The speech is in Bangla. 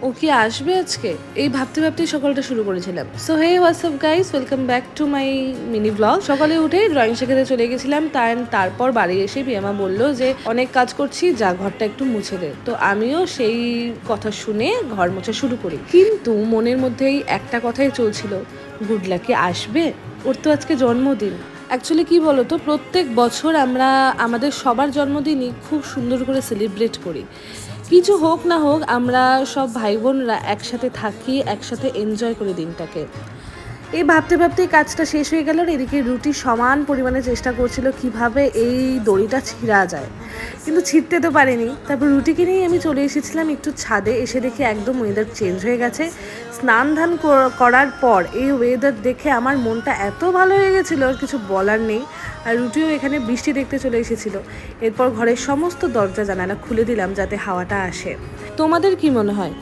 ও কি আসবে আজকে, এই ভাবতে ভাবতেই সকালটা শুরু করেছিলাম। So hey WhatsApp guys, welcome back to my mini blog. সকালে উঠে ড্রয়িং শেখাতে চলে গেছিলাম, তারপর বাড়ি এসে পিয়ামা বললো যে অনেক কাজ করছি, যা ঘরটা একটু মুছে দে। তো আমিও সেই কথা শুনে ঘর মোছা শুরু করি, কিন্তু মনের মধ্যেই একটা কথাই চলছিল, গুড লাকি আসবে, ওর তো আজকে জন্মদিন। অ্যাকচুয়ালি কী বলো তো, প্রত্যেক বছর আমরা আমাদের সবার জন্মদিনই খুব সুন্দর করে সেলিব্রেট করি। কিছু হোক না হোক, আমরা সব ভাই বোনরা একসাথে থাকি, একসাথে এনজয় করি দিনটাকে। এই ভাবতে ভাবতেই কাজটা শেষ হয়ে গেল। আর এদিকে রুটি সমান পরিমাণে চেষ্টা করছিল কিভাবে এই দড়িটা ছিঁড়া যায়, কিন্তু ছিঁড়তে তো পারিনি। তারপর রুটিকে নিয়েই আমি চলে এসেছিলাম একটু ছাদে। এসে দেখি একদম ওয়েদার চেঞ্জ হয়ে গেছে। স্নান ধান করার পর এই ওয়েদার দেখে আমার মনটা এত ভালো হয়ে গেছিলো, আর কিছু বলার নেই। আর রুটিও এখানে বৃষ্টি দেখতে চলে এসেছিলো। এরপর ঘরের সমস্ত দরজা জানালা খুলে দিলাম যাতে হাওয়াটা আসে। তোমাদের কি মনে হয়?